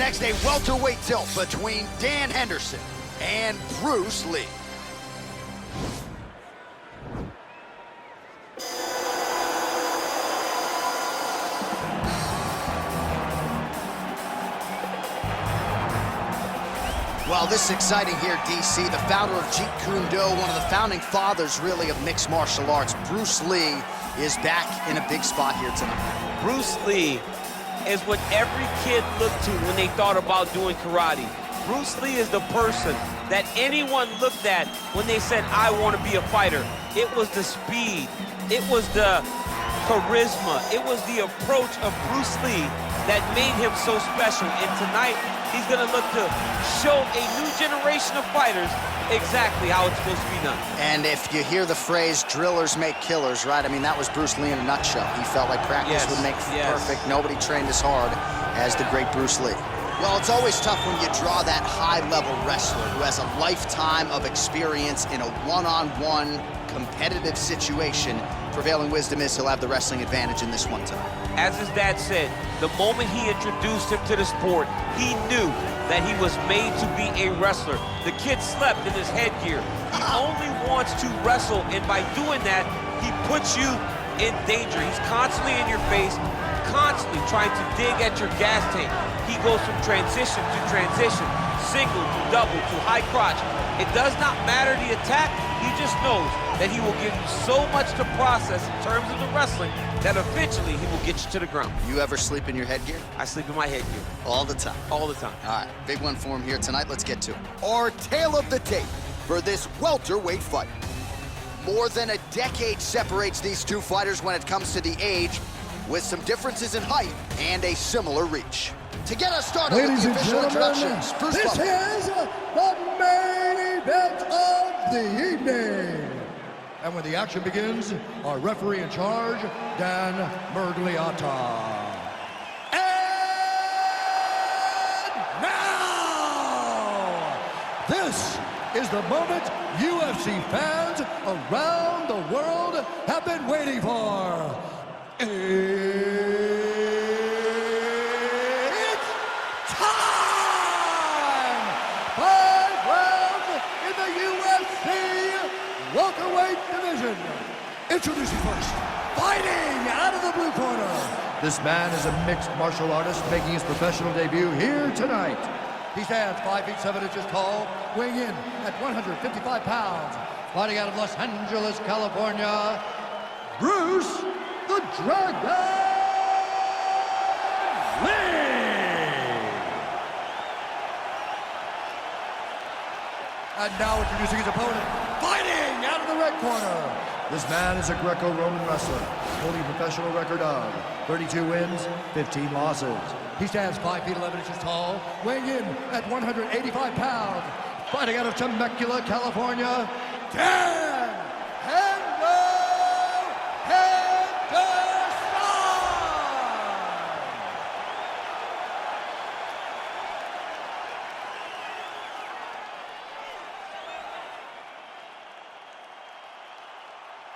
next, a welterweight tilt between Dan Henderson and Bruce Lee. Well, this is exciting here, DC. The founder of Jeet Kune Do, one of the founding fathers, really, of mixed martial arts, Bruce Lee, is back in a big spot here tonight. Bruce Lee is what every kid looked to when they thought about doing karate. Bruce Lee is the person that anyone looked at when they said, I want to be a fighter. It was the speed, it was the charisma, it was the approach of Bruce Lee that made him so special. And tonight, he's gonna look to show a new generation of fighters exactly how it's supposed to be done. And if you hear the phrase, drillers make killers, right? I mean, that was Bruce Lee in a nutshell. He felt like practice would make perfect. Nobody trained as hard as the great Bruce Lee. Well, it's always tough when you draw that high-level wrestler who has a lifetime of experience in a one-on-one competitive situation. Prevailing wisdom is he'll have the wrestling advantage in this one tonight. As his dad said, the moment he introduced him to the sport, he knew that he was made to be a wrestler. The kid slept in his headgear. He only wants to wrestle, and by doing that, he puts you in danger. He's constantly in your face, constantly trying to dig at your gas tank. He goes from transition to transition, single to double to high crotch. It does not matter the attack. He just knows that he will give you so much to process in terms of the wrestling that eventually he will get you to the ground. You ever sleep in your headgear? I sleep in my headgear. All the time? All the time. All right, big one for him here tonight. Let's get to it. Our tale of the tape for this welterweight fight. More than a decade separates these two fighters when it comes to the age, with some differences in height and a similar reach. To get us started with the official introductions, Bruce this is the main event of the evening. And when the action begins, our referee in charge, Dan Mergliata. And now, this is the moment UFC fans around the world have been waiting for. Welterweight division. Introducing first, fighting out of the blue corner. This man is a mixed martial artist making his professional debut here tonight. He stands 5 feet 7 inches tall, weighing in at 155 pounds. Fighting out of Los Angeles, California, Bruce the Dragon Lee. And now introducing his opponent, fighting out of the red corner. This man is a Greco-Roman wrestler, holding a professional record of 32 wins, 15 losses. He stands 5 feet 11 inches tall, weighing in at 185 pounds. Fighting out of Temecula, California, Dan Henderson.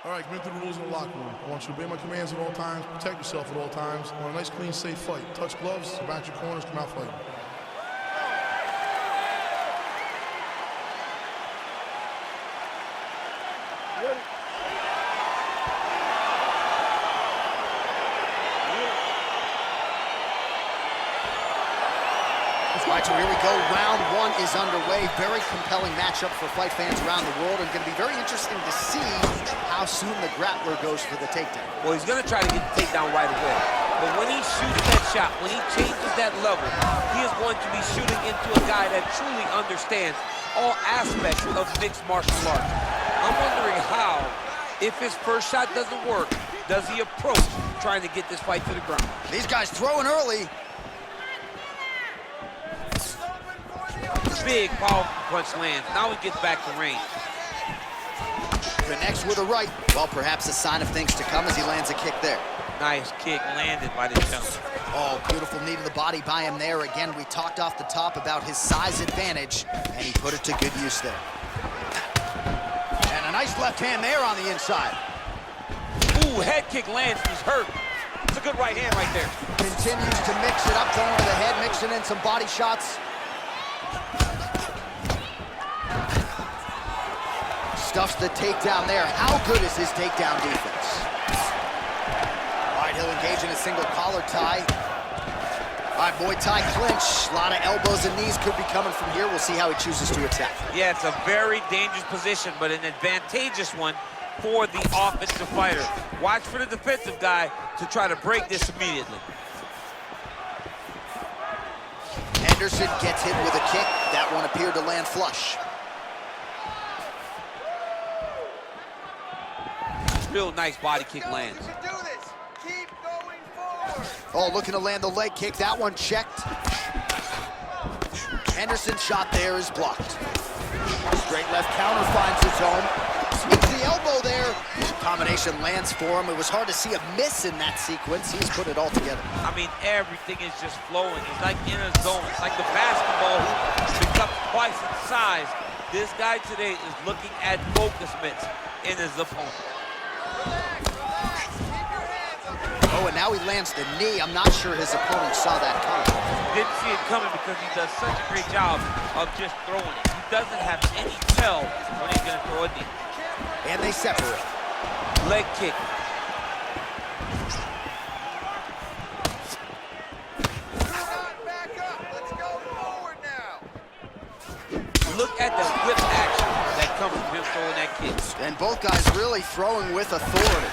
All right, commit to the rules in the locker room. I want you to obey my commands at all times, protect yourself at all times. I want a nice, clean, safe fight. Touch gloves, back your corners, come out fighting. All right, so here we go. Round one is underway. Very compelling matchup for fight fans around the world, and going to be very interesting to see how soon the grappler goes for the takedown. Well, he's going to try to get the takedown right away. But when he shoots that shot, when he changes that level, he is going to be shooting into a guy that truly understands all aspects of mixed martial arts. I'm wondering how, if his first shot doesn't work, does he approach trying to get this fight to the ground? These guys throwing early. Big, powerful punch lands. Now he gets back to range. Connects with a right. Well, perhaps a sign of things to come as he lands a kick there. Nice kick landed by the gentleman. Oh, beautiful knee to the body by him there. Again, we talked off the top about his size advantage, and he put it to good use there. And a nice left hand there on the inside. Ooh, head kick lands. He's hurt. Took good right hand right there. Continues to mix it up, going to the head, mixing in some body shots. Stuffs the takedown there. How good is his takedown defense? All right, he'll engage in a single collar tie. All right, Muay Thai clinch. A lot of elbows and knees could be coming from here. We'll see how he chooses to attack. Yeah, it's a very dangerous position, but an advantageous one for the offensive fighter. Watch for the defensive guy to try to break this immediately. Henderson gets hit with a kick. That one appeared to land flush. Real nice body kick lands. You can do this. Keep going forward. Oh, looking to land the leg kick. That one checked. Henderson's shot there is blocked. Straight left counter finds his own. Sneaks the elbow there. Combination lands for him. It was hard to see a miss in that sequence. He's put it all together. I mean, everything is just flowing. He's like in a zone. It's like the basketball hoop picks up twice in size. This guy today is looking at focus mitts in his opponent. Oh, and now he lands the knee. I'm not sure his opponent saw that coming. Didn't see it coming because he does such a great job of just throwing it. He doesn't have any tell when he's going to throw a knee. And they separate. Leg kick. Back up. Let's go forward now. Look at the whip action that comes from him throwing that kick. And both guys really throwing with authority.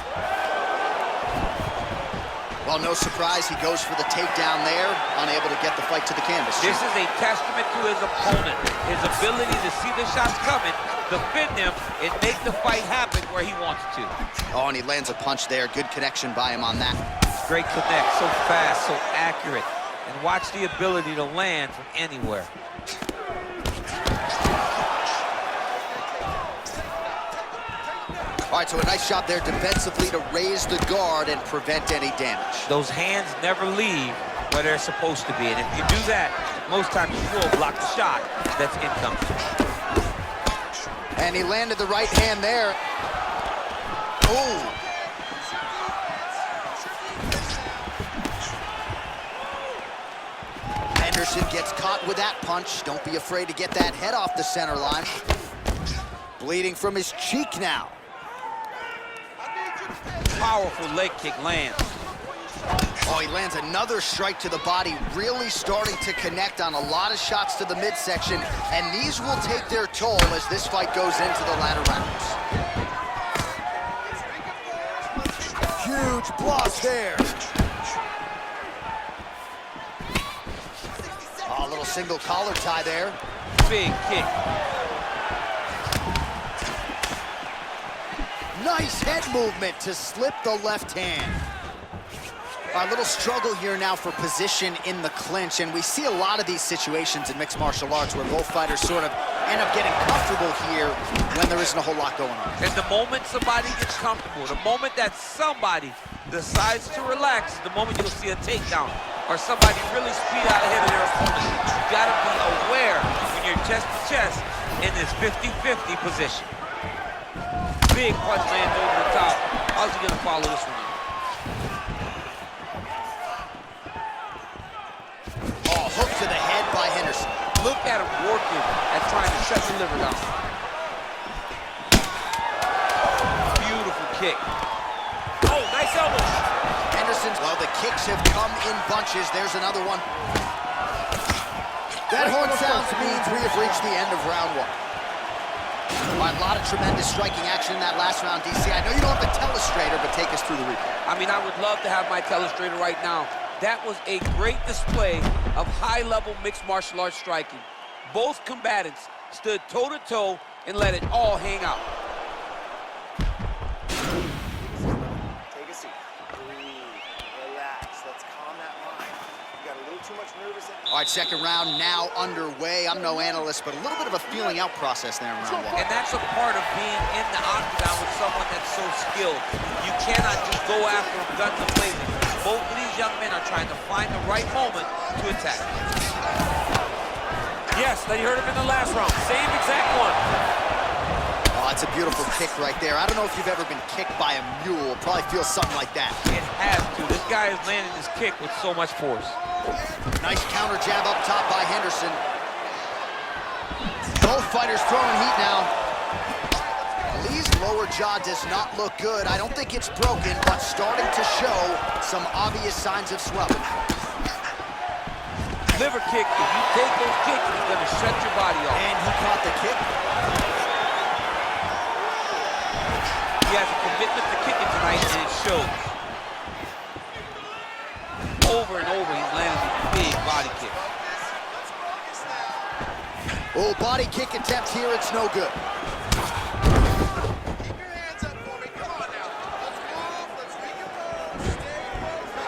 Well, no surprise, he goes for the takedown there, unable to get the fight to the canvas. This is a testament to his opponent, his ability to see the shots coming, defend them, and make the fight happen where he wants to. Oh, and he lands a punch there. Good connection by him on that. Great connect, so fast, so accurate. And watch the ability to land from anywhere. All right, so a nice shot there defensively to raise the guard and prevent any damage. Those hands never leave where they're supposed to be. And if you do that, most times you will block the shot that's incoming. And he landed the right hand there. Ooh. Henderson gets caught with that punch. Don't be afraid to get that head off the center line. Bleeding from his cheek now. Powerful leg kick lands. Oh, he lands another strike to the body, really starting to connect on a lot of shots to the midsection, and these will take their toll as this fight goes into the latter rounds. Huge block there. Oh, a little single collar tie there. Big kick. Nice head movement to slip the left hand. A little struggle here now for position in the clinch, and we see a lot of these situations in mixed martial arts where both fighters sort of end up getting comfortable here when there isn't a whole lot going on. And the moment somebody gets comfortable, the moment that somebody decides to relax, the moment you'll see a takedown or somebody really speed out ahead of their opponent. You gotta be aware when you're chest to chest in this 50-50 position. Big punch lands over the top. How's he gonna follow this one? Oh, hook to the head by Henderson. Look at him working at trying to shut the liver down. Beautiful kick. Oh, nice elbow. Henderson's, well, the kicks have come in bunches. There's another one. That horn sounds means we have reached the end of round one. A lot of tremendous striking action in that last round, DC. I know you don't have a telestrator, but take us through the replay. I mean, I would love to have my telestrator right now. That was a great display of high-level mixed martial arts striking. Both combatants stood toe-to-toe and let it all hang out. Take a seat. Breathe. Relax. Let's calm that mind. You got a little too much nervous. All right, second round now underway. I'm no analyst, but a little bit of a feeling out process there in round one. And that's a part of being in the octagon with someone that's so skilled. You cannot just go after them guns a-blazing. Both of these young men are trying to find the right moment to attack. Yes, that you heard him in the last round. Same exact one. Oh, it's That's a beautiful kick right there. I don't know if you've ever been kicked by a mule. Probably feels something like that. It has to. This guy is landing his kick with so much force. Nice counter jab up top by Henderson. Both fighters throwing heat now. Lee's lower jaw does not look good. I don't think it's broken, but starting to show some obvious signs of swelling. Liver kick, if you take those kicks, it's gonna shut your body off. And he caught the kick. He has a commitment to kicking tonight, and it shows. Over and over, he's landing these big body kicks. Oh, body kick attempt here, it's no good. Keep your hands up for me. Come on now. Let's move. Let's recompose.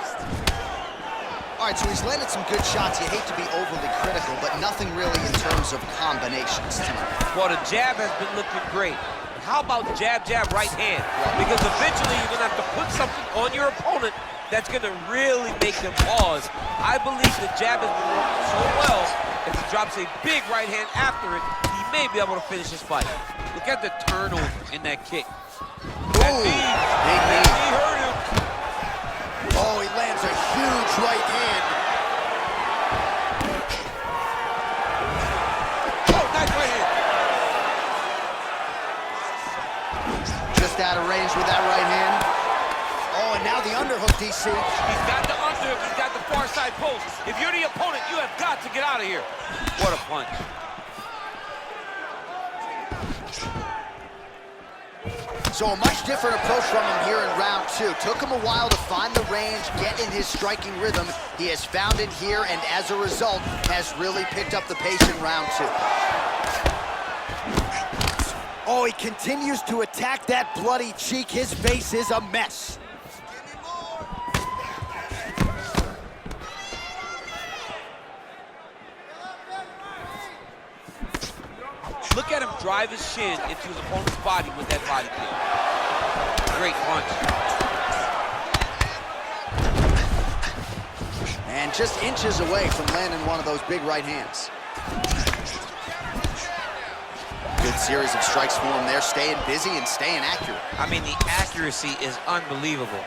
Stay focused. All right, so he's landed some good shots. You hate to be overly critical, but nothing really in terms of combinations tonight. Well, the jab has been looking great. How about jab, jab, right hand? Because eventually you're gonna have to put something on your opponent that's gonna really make them pause. I believe the jab has been working so well. If he drops a big right hand after it, he may be able to finish his fight. Look at the turnover in that kick. That knee, big knee. He hurt him. Oh, he lands a huge right hand. Oh, nice right hand. Just out of range with that right hand. Oh, and now the underhook, DC. He's got the underhook, he's got the far side post. If you're the opponent, you have got to get out of here. What a punch. So a much different approach from him here in round two. Took him a while to find the range, get in his striking rhythm. He has found it here, and as a result, has really picked up the pace in round two. Oh, he continues to attack that bloody cheek. His face is a mess. Look at him drive his shin into his opponent's body with that body kick. Great punch. And just inches away from landing one of those big right hands. Good series of strikes for him there, staying busy and staying accurate. I mean, the accuracy is unbelievable.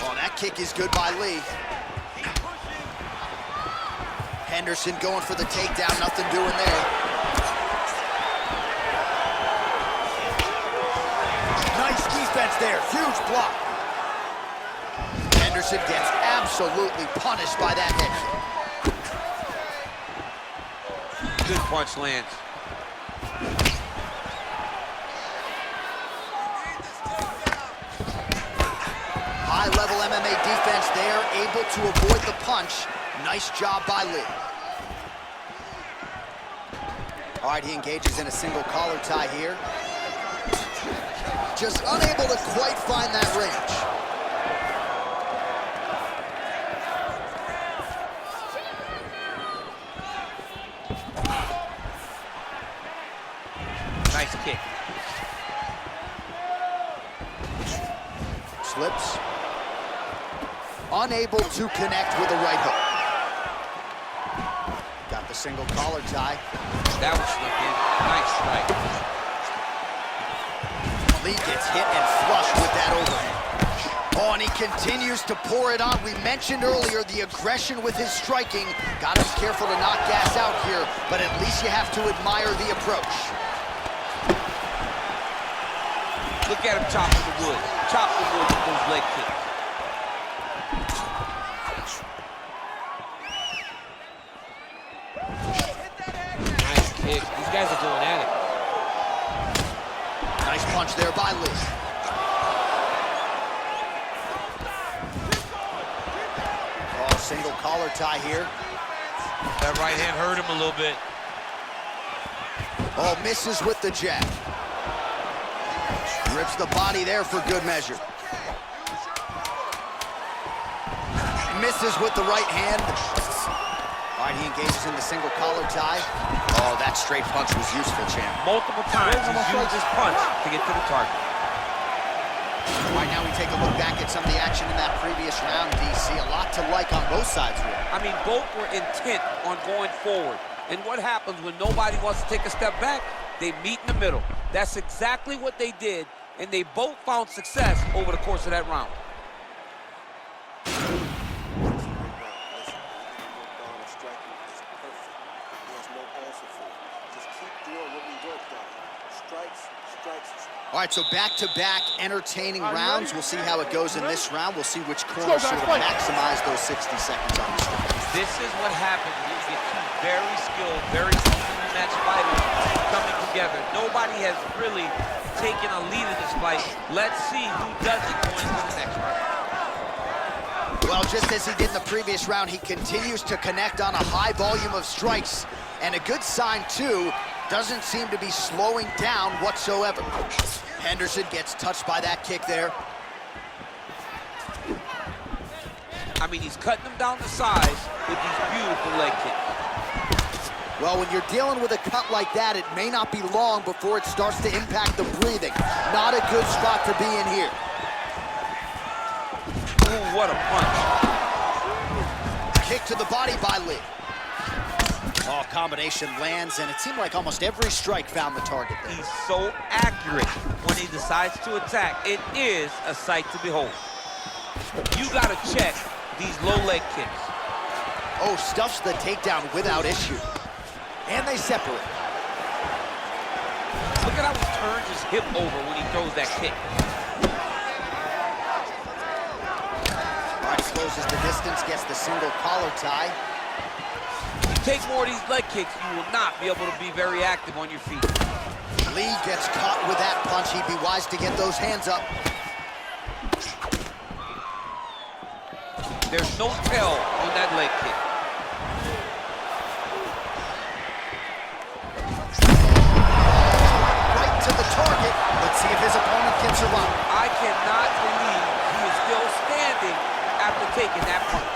Oh, that kick is good by Lee. Henderson going for the takedown, nothing doing there. Nice defense there, huge block. Henderson gets absolutely punished by that head kick. Good punch lands. High-level MMA defense there, able to avoid the punch. Nice job by Lee. All right, he engages in a single collar tie here. Just unable to quite find that range. Nice kick. Slips. Unable to connect with a right hook. Got the single collar tie. That was slipped in. Nice strike. Lee gets hit and flushed with that overhand. Oh, and he continues to pour it on. We mentioned earlier the aggression with his striking. Got to be careful to not gas out here, but at least you have to admire the approach. Look at him chopping the wood. Chop the wood with those leg kicks. Nice kick. These guys are going at it. Nice punch there by Lee. Oh, single collar tie here. That right hand hurt him a little bit. Oh, misses with the jab. Rips the body there for good measure. Misses with the right hand. All right, he engages in the single collar tie. Oh, that straight punch was useful, champ. Multiple times he's used his punch to get to the target. All right, now we take a look back at some of the action in that previous round, DC. A lot to like on both sides here. I mean, both were intent on going forward. And what happens when nobody wants to take a step back? they meet in the middle. That's exactly what they did, and they both found success over the course of that round. All right, so back-to-back entertaining rounds. We'll see how it goes in this round. We'll see which corner sort of maximize those 60 seconds on the strike. This is what happens when you get two very skilled, very evenly matched fighters coming together. Nobody has really taken a lead in this fight. Let's see who does it going into the next round. Well, just as he did in the previous round, he continues to connect on a high volume of strikes. And a good sign, too, doesn't seem to be slowing down whatsoever. Henderson gets touched by that kick there. I mean, he's cutting them down to size with these beautiful leg kicks. Well, when you're dealing with a cut like that, it may not be long before it starts to impact the breathing. Not a good spot to be in here. Ooh, what a punch. Kick to the body by Lee. Oh, combination lands, and it seemed like almost every strike found the target there. He's so accurate when he decides to attack. It is a sight to behold. You gotta check these low leg kicks. Oh, stuffs the takedown without issue. And they separate. Look at how he turns his hip over when he throws that kick. All right, closes the distance, gets the single collar tie. Take more of these leg kicks, you will not be able to be very active on your feet. Lee gets caught with that punch. He'd be wise to get those hands up. There's no tell on that leg kick. Right to the target. Let's see if his opponent can survive. I cannot believe he is still standing after taking that punch.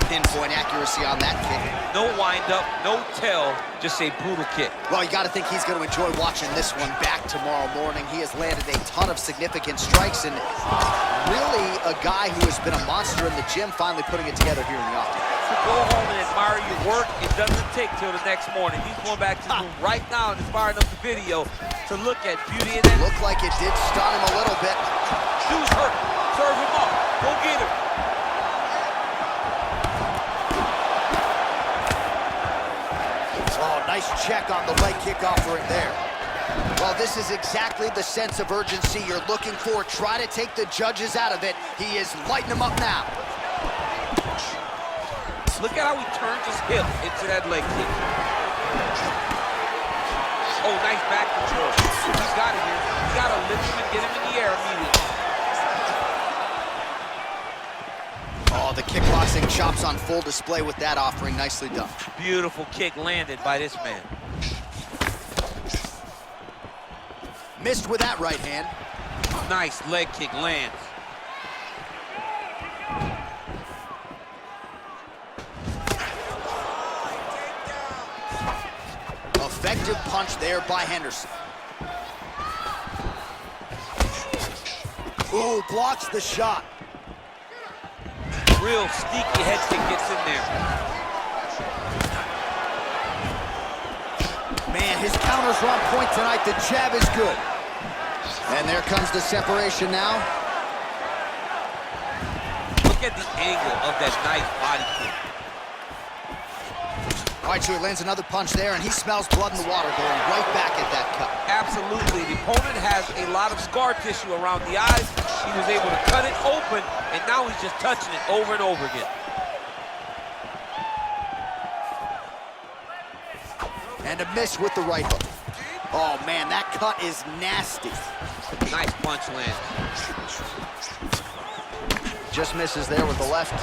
Pinpoint accuracy on that kick. No wind-up, no tell, just a brutal kick. Well, you got to think he's going to enjoy watching this one back tomorrow morning. He has landed a ton of significant strikes, and really a guy who has been a monster in the gym, finally putting it together here in the office. To go home and admire your work, it doesn't take till the next morning. He's going back to the room right now and is firing up the video to look at beauty in it. Looked like it did stun him a little bit. Dude's hurt. Serve him up. Go get him. Oh, nice check on the leg kick offering there. Well, this is exactly the sense of urgency you're looking for. Try to take the judges out of it. He is lighting them up now. Look at how he turns his hip into that leg kick. Oh, nice back control. He's got it here. He's got to lift him and get him in the air immediately. Oh, the kickboxing chops on full display with that offering. Nicely done. Beautiful kick landed by this man. Missed with that right hand. Nice leg kick lands. Effective punch there by Henderson. Ooh, blocks the shot. Real sneaky head kick gets in there. Man, his counters are on point tonight. The jab is good. And there comes the separation now. Look at the angle of that nice body kick. All right, so he lands another punch there, and he smells blood in the water, going right back at that cut. Absolutely. The opponent has a lot of scar tissue around the eyes. He was able to cut it open, and now he's just touching it over and over again. And a miss with the right hook. Oh, man, that cut is nasty. Nice punch lands. Just misses there with the left.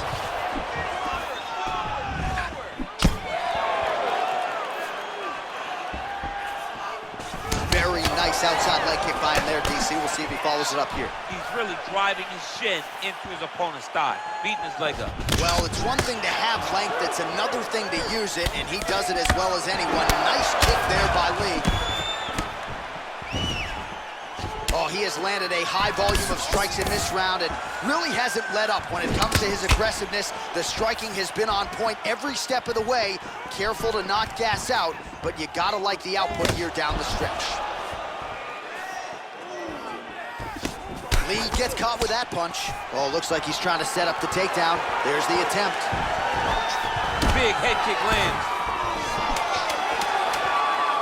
Very nice outside leg kick by him there, DC. We'll see if he follows it up here. He's really driving his shin into his opponent's thigh, beating his leg up. Well, it's one thing to have length, it's another thing to use it, and he does it as well as anyone. Nice kick there by Lee. Oh, he has landed a high volume of strikes in this round and really hasn't let up when it comes to his aggressiveness. The striking has been on point every step of the way. Careful to not gas out, but you gotta like the output here down the stretch. Lee gets caught with that punch. Oh, looks like he's trying to set up the takedown. There's the attempt. Big head kick lands.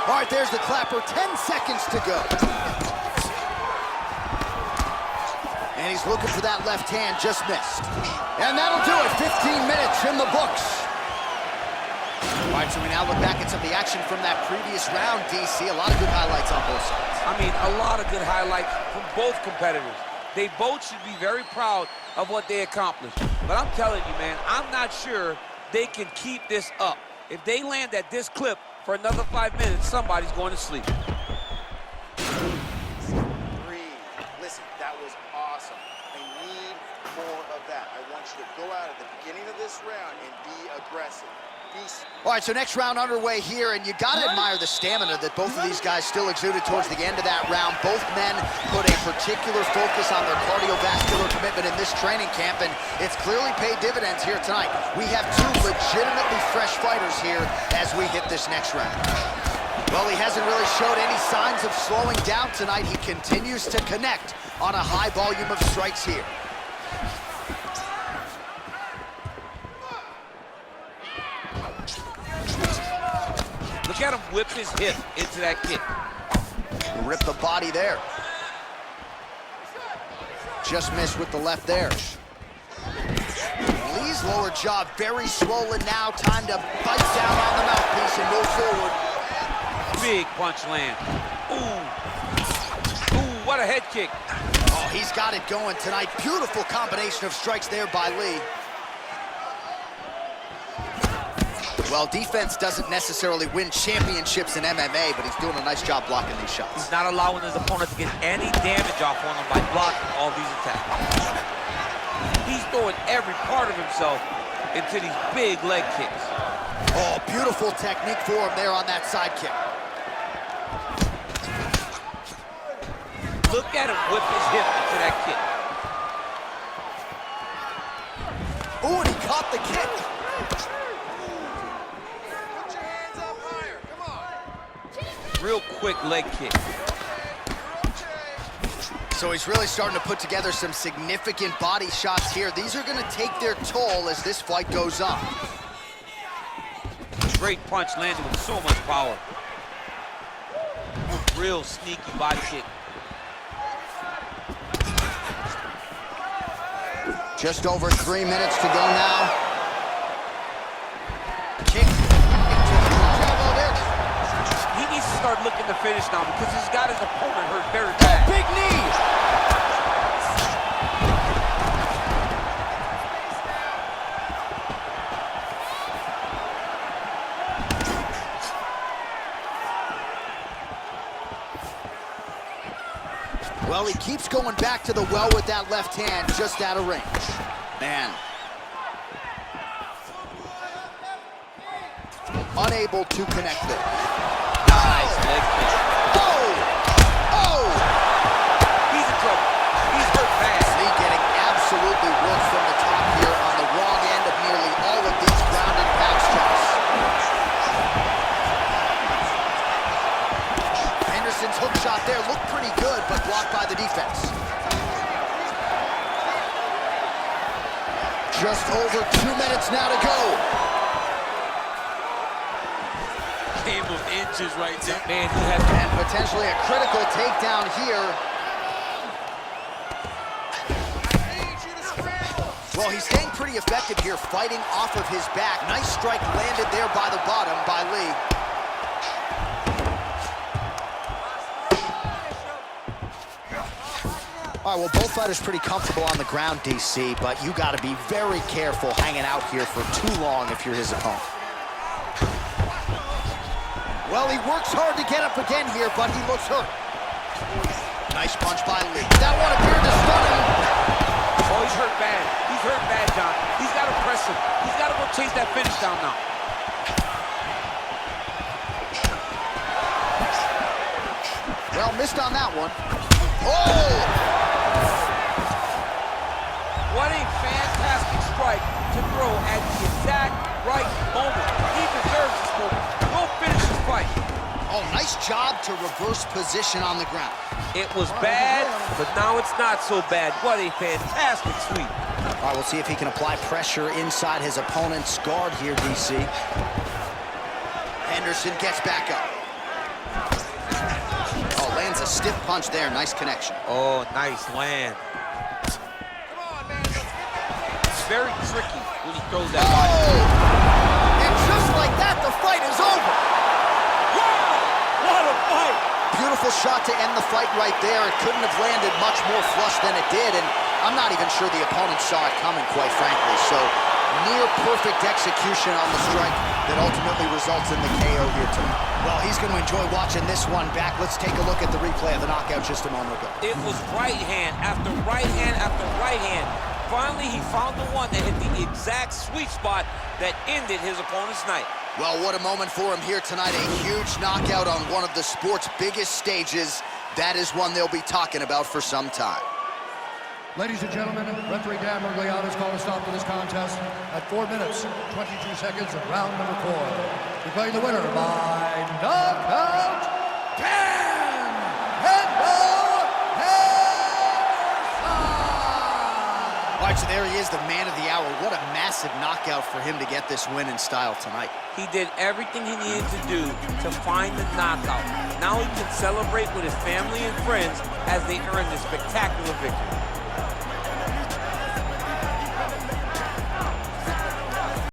All right, there's the clapper. 10 seconds to go. And he's looking for that left hand, just missed. And that'll do it, 15 minutes in the books. All right, so we now look back at some of the action from that previous round, DC. A lot of good highlights on both sides. I mean, a lot of good highlights from both competitors. They both should be very proud of what they accomplished. But I'm telling you, man, I'm not sure they can keep this up. If they land at this clip for another 5 minutes, somebody's going to sleep. Listen, that was awesome. I need more of that. I want you to go out at the beginning of this round and be aggressive. All right, so next round underway here, and you got to admire the stamina that both of these guys still exuded towards the end of that round. Both men put a particular focus on their cardiovascular commitment in this training camp, and it's clearly paid dividends here tonight. We have two legitimately fresh fighters here as we hit this next round. Well, he hasn't really showed any signs of slowing down tonight. He continues to connect on a high volume of strikes here. Look at him whip his hip into that kick. Rip the body there. Just missed with the left there. Lee's lower jaw very swollen now. Time to bite down on the mouthpiece and move forward. Big punch land. Ooh. Ooh, what a head kick. Oh, he's got it going tonight. Beautiful combination of strikes there by Lee. Well, defense doesn't necessarily win championships in MMA, but he's doing a nice job blocking these shots. He's not allowing his opponent to get any damage off on him by blocking all these attacks. He's throwing every part of himself into these big leg kicks. Oh, beautiful technique for him there on that side kick. Look at him whip his hip into that kick. Ooh, and he caught the kick. Real quick leg kick. So he's really starting to put together some significant body shots here. These are going to take their toll as this fight goes on. Great punch landed with so much power. Real sneaky body kick. Just over 3 minutes to go now. Kick. He needs to start looking to finish now because he's got his opponent hurt very bad. Big knee! Well, he keeps going back to the well with that left hand, just out of range. Man. Unable to connect there. Nice leg kick. Oh! Oh! He's in trouble. He's hurt bad. Lee getting absolutely worked from the top here on the wrong end of nearly all of these ground and pound strikes. Henderson's hook shot there looked pretty good, but blocked by the defense. Just over 2 minutes now to go. Game of inches right there. Man, he has And potentially a critical takedown here. Well, he's staying pretty effective here, fighting off of his back. Nice strike landed there by the bottom by Lee. All right, well, both fighters pretty comfortable on the ground, DC, but you got to be very careful hanging out here for too long if you're his opponent. Well, he works hard to get up again here, but he looks hurt. Nice punch by Lee. That one appeared to stun him. Oh, he's hurt bad. He's hurt bad, John. He's got to press him. He's got to go chase that finish down now. Well, missed on that one. Oh! What a fantastic strike to throw at the exact right moment. He deserves this moment. Go finish his fight. Oh, nice job to reverse position on the ground. It was bad, but now it's not so bad. What a fantastic sweep. All right, we'll see if he can apply pressure inside his opponent's guard here, DC. Henderson gets back up. Oh, lands a stiff punch there. Nice connection. Oh, nice land. It's very tricky when he throws that body. And just like that, the fight is over. Wow! What a fight! Beautiful shot to end the fight right there. It couldn't have landed much more flush than it did, and I'm not even sure the opponent saw it coming, quite frankly. So, near perfect execution on the strike that ultimately results in the KO here tonight. Well, he's going to enjoy watching this one back. Let's take a look at the replay of the knockout just a moment ago. It was right hand after right hand after right hand. Finally, he found the one that hit the exact sweet spot that ended his opponent's night. Well, what a moment for him here tonight. A huge knockout on one of the sport's biggest stages. That is one they'll be talking about for some time. Ladies and gentlemen, referee Dan Mergliano's called a stop to this contest at 4 minutes, 22 seconds of round number 4. Declaring the winner by knockout, Dan Henderson! All right, so there he is, the man of the hour. What a massive knockout for him to get this win in style tonight. He did everything he needed to do to find the knockout. Now he can celebrate with his family and friends as they earn this spectacular victory.